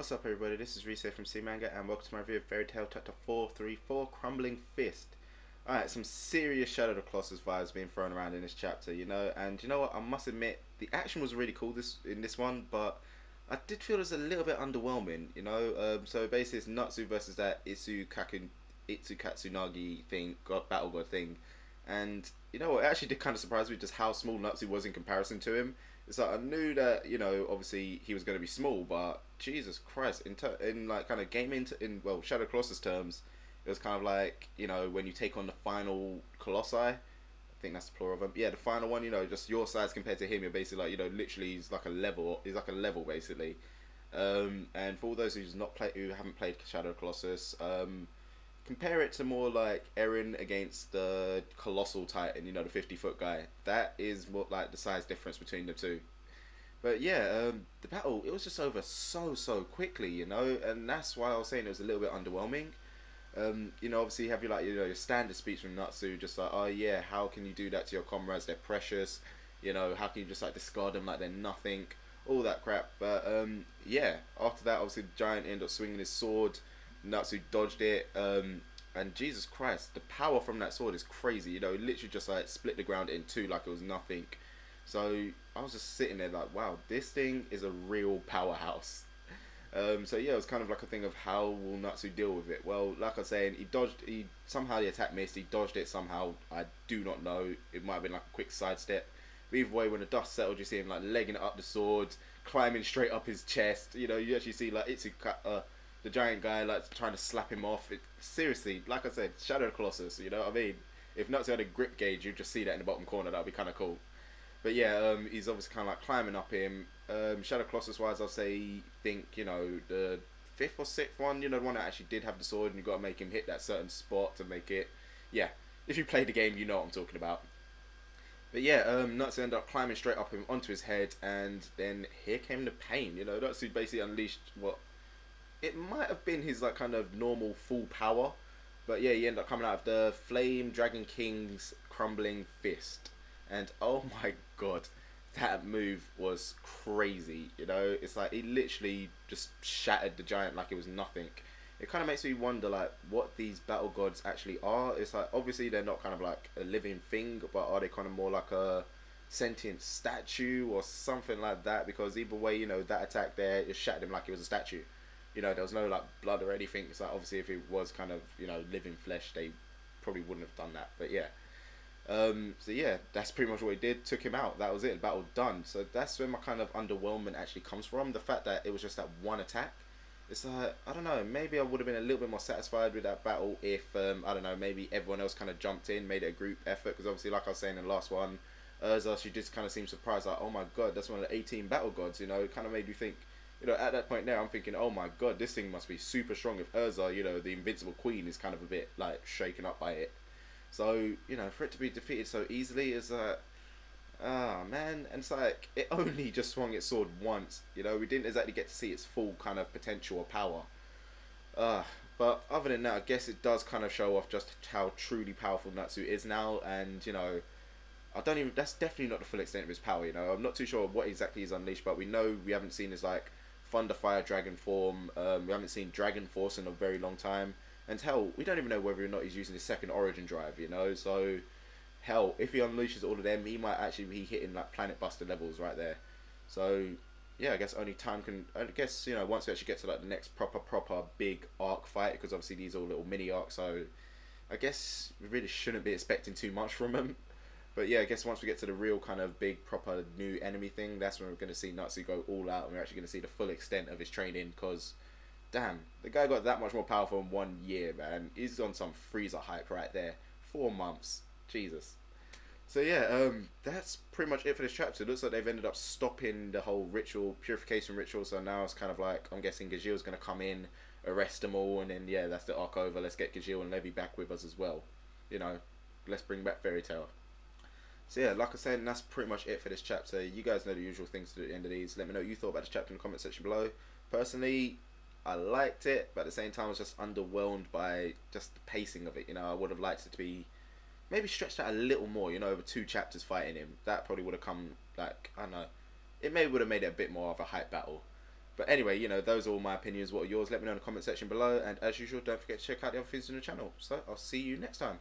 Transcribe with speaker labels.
Speaker 1: What's up everybody, this is Reese from C Manga and welcome to my review of Fairy Tail Chapter 434, Crumbling Fist. Alright, some serious Shadow of the Colossus vibes being thrown around in this chapter, and you know what, I must admit, the action was really cool in this one, but I did feel it was a little bit underwhelming, so basically it's Natsu versus that Itsukatsunagi thing, battle god thing, and you know what, it actually did kind of surprise me just how small Natsu was in comparison to him. It's like I knew that obviously he was going to be small, but Jesus Christ, in like kind of Shadow Colossus terms, it was kind of like when you take on the final Colossi. I think that's the plural of them. Yeah, the final one. Just your size compared to him. You're basically like literally he's like a level. He's like a level basically. And for all those who haven't played Shadow Colossus, compare it to more like Eren against the Colossal Titan, the 50-foot guy. That is what like the size difference between the two. But yeah, the battle, it was just over so quickly, and that's why I was saying it was a little bit underwhelming. Obviously you have your standard speech from Natsu, just like, oh yeah, how can you do that to your comrades? They're precious. How can you just like discard them like they're nothing? All that crap. But yeah, after that, obviously the giant ended up swinging his sword. Natsu dodged it, and Jesus Christ, the power from that sword is crazy. It literally just like split the ground in two like it was nothing. So I was just sitting there like, wow, this thing is a real powerhouse. So yeah, it was kind of like a thing of how will Natsu deal with it. Well, like I was saying, he somehow the attack missed, he dodged it somehow, I do not know, it might have been like a quick sidestep. But either way, when the dust settled, you see him like legging up the sword, climbing straight up his chest. You actually see like the giant guy like trying to slap him off. Seriously, like I said, Shadow of the Colossus, you know what I mean? If Natsu had a grip gauge, you'd just see that in the bottom corner, that would be kind of cool. But yeah, he's obviously kind of like climbing up him. Shadow Colossus wise, I'll say, the fifth or sixth one, the one that actually did have the sword, and you got to make him hit that certain spot to make it. Yeah, if you played the game, you know what I'm talking about. But yeah, Natsu ended up climbing straight up him onto his head, and then here came the pain. Natsu basically unleashed what it might have been his like kind of normal full power, but yeah, he ended up coming out of the Flame Dragon King's Crumbling Fist, and oh my god, that move was crazy. It's like he literally just shattered the giant like it was nothing. It kind of makes me wonder like what these battle gods actually are. It's like obviously they're not kind of like a living thing, but are they kind of more like a sentient statue or something like that? Because either way, that attack there, it shattered him like it was a statue. There was no like blood or anything. It's like obviously if it was kind of living flesh, they probably wouldn't have done that. But yeah, so yeah, that's pretty much what he did. Took him out. That was it. The battle done. So that's where my kind of underwhelmment actually comes from. The fact that it was just that one attack. It's like, I don't know, maybe I would have been a little bit more satisfied with that battle if I don't know, maybe everyone else kind of jumped in, made it a group effort. Because obviously, like I was saying in the last one, Urza, she just kind of seemed surprised, like, oh my god, that's one of the 18 battle gods. It kind of made me think. At that point there, I'm thinking, oh my god, this thing must be super strong if Urza, the invincible queen, is kind of a bit, like, shaken up by it. So, for it to be defeated so easily is like, ah, man. And it's like, it only just swung its sword once. We didn't exactly get to see its full kind of potential or power. But other than that, I guess it does kind of show off just how truly powerful Natsu is now. And, I don't even, that's definitely not the full extent of his power, I'm not too sure what exactly he's unleashed, but we know we haven't seen his, like, Thunder Fire Dragon form. We haven't seen Dragon Force in a very long time. And hell, we don't even know whether or not he's using his second Origin Drive, So, hell, if he unleashes all of them, he might actually be hitting like Planet Buster levels right there. So, yeah, I guess only time can. I guess once we actually get to like the next proper big arc fight, because obviously these are all little mini arcs, so I guess we really shouldn't be expecting too much from him. But yeah, I guess once we get to the real kind of big proper new enemy thing, that's when we're going to see Natsu go all out, and we're actually going to see the full extent of his training. Because, damn, the guy got that much more powerful in 1 year, man. He's on some Freezer hype right there. 4 months. Jesus. So yeah, that's pretty much it for this chapter. It looks like they've ended up stopping the whole purification ritual, so now it's kind of like, I'm guessing Gajil's going to come in, arrest them all, and then yeah, that's the arc over. Let's get Gajil and Levi back with us as well. Let's bring back Fairy Tail. So yeah, like I said, that's pretty much it for this chapter. You guys know the usual things to do at the end of these. Let me know what you thought about this chapter in the comment section below. Personally, I liked it, but at the same time I was just underwhelmed by just the pacing of it. I would have liked it to be maybe stretched out a little more, over 2 chapters fighting him. That probably would have come, like, I don't know, it maybe would have made it a bit more of a hype battle. But anyway, you know, those are all my opinions. What are yours? Let me know in the comment section below. And as usual, don't forget to check out the other things on the channel. So I'll see you next time.